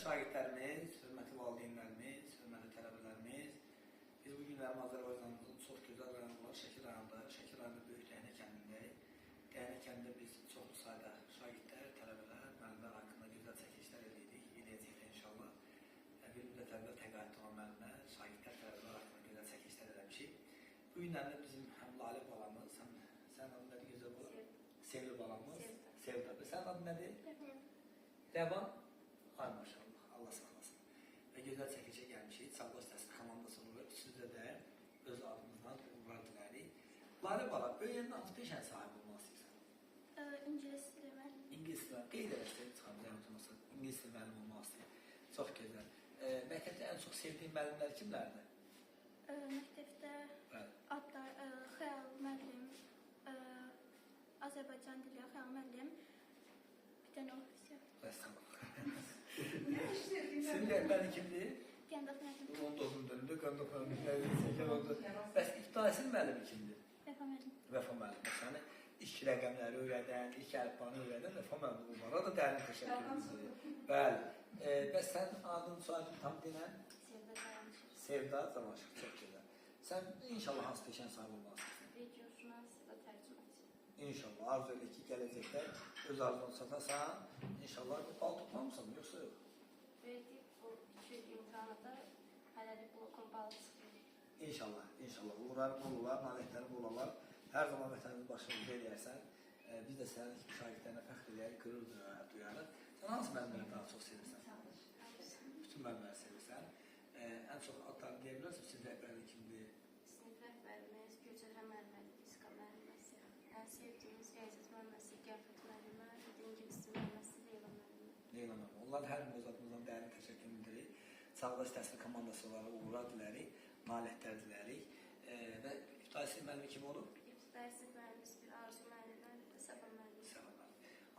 şagirdlərimiz, hörmətli valideynlərimiz, hörmətli tələbələrimiz, biz bu günlərim Azərbaycanımızın çox gözəl rayonları Şəki rayonunda böyük Dəhnə kəndindəyik. Dəhnə kəndində biz çoxlu sayda şagirdlər, tələbələr, müəllimlər haqqında gözəl çəkilişlər edəcəyik inşallah. Bir müddət əvvəl təqaüddə olan müəllimlər, şagirdlər, tələbələr haqqında gözəl çəkilişlər edəmişik. Bu günlərdə bizim həm Lalə balamız, həm sənin adın nədir gözəl bala? Sevda balamız. Sevda. Sənin adın nədir? Rəvan. Ay maşallah, Allah sağlasın. Və gözəl çəkilişə gəlmişik. Sağlaş təhsil komandası olur. Sizdə də öz adımızdan uğurlar dilərik. Lalə bala, böyüyəndə hansı peşənin sahibi olmaq istəyirsən? İngilis dili müəllimi. İngilis dili. Qeyd edərsiniz, çıxarmışsın. İngilis dili müəllimi olmaq istəyir. Çox gözəl. Məktəbdə ən çox sevdiyin müəllimlər kimlərdir? Məktəbdə adlar Xəyal müəllim, Azərbaycan dili Xəyal müəllim, bir dənə ofisiya. Sizin rəhbəri kimdir? Qəndaq müəllim. 19-cu dövrdə Qəndaq müəllim oldu. Bəs ibtidai müəllimi kimdir? Vəfa müəllim. Vəfa müəllim. Səni ilk rəqəmləri öyrədən, ilk əlifbanı öyrədən Vəfa müəllim olmalı. O da dərin təşəkkürümüzdür. Bəli. Bəs sənin adın, soyadın tam denən? Sevda Cavanşir. Sevda Cavanşir. Çox gözəl. Sən inşallah hansı peşənin sahibi olmalısın? Video jurnalist və tərcüməçi. İnşallah. Arzu elə ki, gələcəkdə öz arzunu satasan, inşallah bal tutmamısan, yoxsa yox? Verdik bu 2 imtihanda hələlik blokun balı çıxır. İnşallah, inşallah. Uğurlarım olurlar, nailiyyətlərim olurlar. Hər zaman vətənimizi başımızda eləyərsən. Biz də sənin kimi şagirdlərinə fəxr eləyək, qürur duyarıq. Sən hansı müəllimləri daha çox sevirsən? Bütün müəllimləri sevirsən. Ən çox adlarını deyə bilərsən, sizin rəhbərlik kimdir? Sinif rəhbərimiz Gülçəhrə müəllimədir, fizika müəlliməsi. Ən sevdiyimiz riyaziyyat müəlliməsi Gəfət müəllimə, İngilis dili müəlliməsi Leyla müəllimə. Leyla müəllimə. Onların hər bir öz adımızdan dərin təşəkkür edirik. Sağdaş təhsil komandası olaraq uğurlar dilərik, nailiyyətlər dilərik. Və ibtidai müəllimi kim olub? İbtidai müəllimimiz bir Arzu müəllimə, Səfa müəllimə.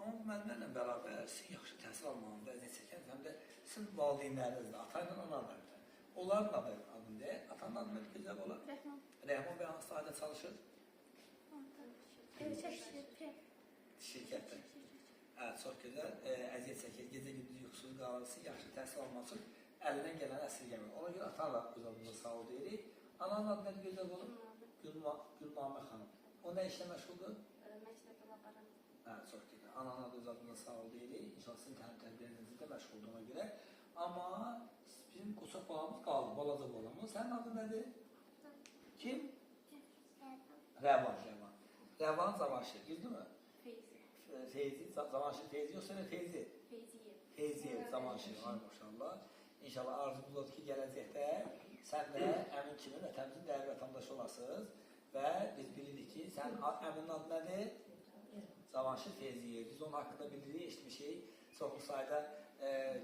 Amma bu müəllimlərlə bərabər sizin yaxşı təhsil almağında əziyyət çəkən, həm də sizin valideynlərinizlə, ata ilə analarla. Onların adını deyək, atanın adını gözəl olar. Rəhman. Rəhman bəy hansı sahədə çalışır? Şirkətdə. Çox gözəl, əziyyət çəkir, gecə-gündüz yuxusuz qalırsın, yaxşı təhsil almaq üçün əlindən gələn əsirgəmir. Ona görə atanla öz adımıza sağ ol deyirik. Ananın adı nədir gözəl olur? Gülnamə xanım. O nə işlə məşğuldur? Məktəbdə laborant. Çox gözəl. Ananın adı öz adımıza sağ ol deyirik. İnşallah sizin təlim-tərbiyənizdə də məşğul olduğuna görə. Amma bizim qoçaq balamız qaldı, balaca balamız. Sənin adın nədir? Kim? Rəvan. Rəvan Cavanşir, girdin mi? Feyzi, Cavanşir Feyzi yoxsa nə Feyzi? Feyziyev, Cavanşir, ay maşallah. İnşallah arzumuz odur ki, gələcəkdə sən də əmin kimi vətənimizin dəyərli vətəndaşı olasınız və biz bilirik ki, sən əminin adı nədir? Cavanşir Feyziyev. Biz onun haqqında bilirik, eşitmişik. Çoxlu sayda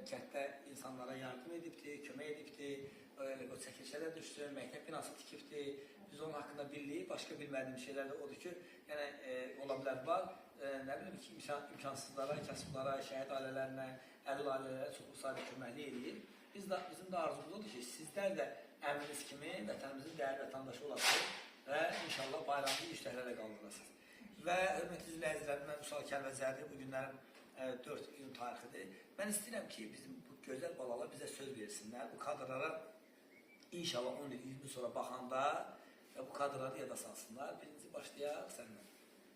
kənddə insanlara yardım edibdir, kömək edibdir, o çəkilişlərə düşdü, məktəb binası tikibdir. Biz onun haqqında bilirik. Başqa bilmədiyim şeylər də odur ki, yəni ola bilər var. Nə bilim ki, imkansızlara, kasıblara, şəhid ailələrinə, əlil ailələrə çoxlu sayda köməkli edir. Bizim də arzumuz odur ki, sizlər də əminiz kimi vətənimizin dəyərli vətəndaşı olasınız və inşallah bayramlı işlərlə qaldırırsınız. Və hörmətli izləyicilərim, mən Vüsal Kəlvəzərli, bu günlərin 4 iyun tarixidir. Mən istəyirəm ki, bizim bu gözəl balalar bizə söz versinlər. Bu kadrlara inşallah 10 il, 20 il sonra baxanda və bu kadrları yada salsınlar. Birinci başlayaq səndən.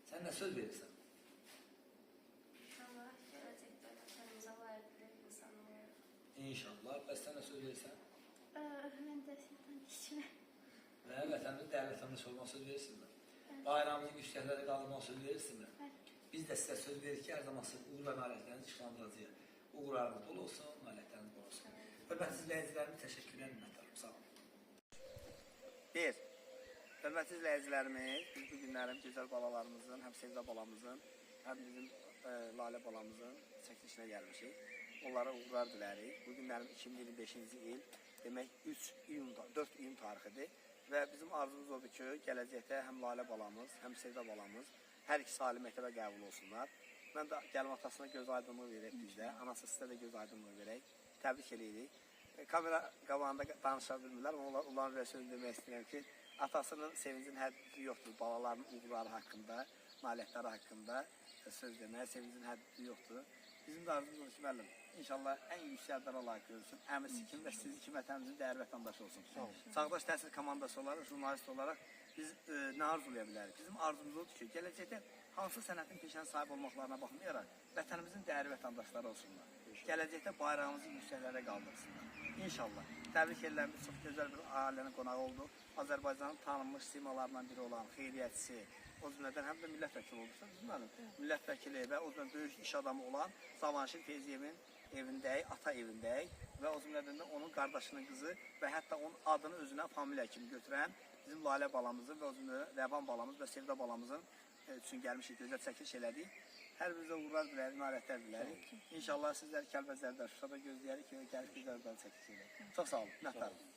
Sən nə söz verirsən? İnşallah gələcəkdə vətənimizə layiqli insan olaraq. İnşallah. Bəs sən nə söz verirsən? Mən də sizdən işimə. Və vətənimizin dəyərli vətəndaşı olmaq söz verirsinmi? Bayramımızın güçlərləri qaldırmaq söz verirsinmi? Biz də sizə söz verir ki, hər zaman siz uğurla nailiyyətlərinizi işlandıracağıq. Uğurlarınız bol olsun, nailiyyətləriniz bol olsun. Hörmətli izləyicilərimiz, təşəkkürlər, minnətdarım. Sağ olun. 1. Hörmətli izləyicilərimiz, biz bu günlərin gözəl balalarımızın, həm Sevda balamızın, həm bizim Lalə balamızın çəkilişinə gəlmişik. Onlara uğurlar dilərik. Bu günlərin 2025-ci il, demək 4 iyun tarixidir. Və bizim arzumuz odur ki, gələcəkdə həm Lalə balamız, həm Sevda balamız hər ikisi ali məktəbə qəbul olsunlar. Mən də gəlin atasına göz aydınlığı verək bizdə, anası sizə də göz aydınlığı verək. Təbrik edirik. Kamera qabağında danışa bilmirlər, amma onların rəsmini demək istəyirəm ki, atasının sevincinin həddi yoxdur, balaların uğurları haqqında, nailiyyətləri haqqında söz demək, sevincinin həddi yoxdur. Bizim də arzumuz odur ki, müəllim, İnşallah ən yüksək adlara layiq görülsün. Əmisi kimi və sizi kimi vətənimizin dəyərli vətəndaşı olsun. Çağdaş təhsil komandası olaraq, jurnalist olaraq biz nə arzulaya bilərik? Bizim arzumuz odur ki, gələcəkdə hansı sənətin peşənin sahib olmaqlarına baxmayaraq vətənimizin dəyərli vətəndaşları olsunlar. Gələcəkdə bayrağımızı yüksəklərə qaldırsınlar. İnşallah. Təbrik edirəm, çox gözəl bir ailənin qonağı oldu. Azərbaycanın tanınmış simalarından biri olan xeyriyyətçisi, o cümlədən həm də millət vəkili olursa, bizim millət vəkili və o cümlədən böyük iş adamı olan Cavanşir Feyziyevin evindəyik, ata evindəyik və o cümlədən də onun qardaşının qızı və hətta onun adını özünə familiya kimi götürən bizim Lalə balamızın və o cümlədən Rəvan balamız və Sevda balamızın üçün gəlmişik, gözəl çəkiliş elədik. Hər birizə uğurlar dilərik, nailiyyətlər dilərik. İnşallah sizləri Kəlbəcərdə, Şuşada gözləyərik ki, gəlib gözəl çəkiliş eləyək. Çox sağ olun, minnətdarım.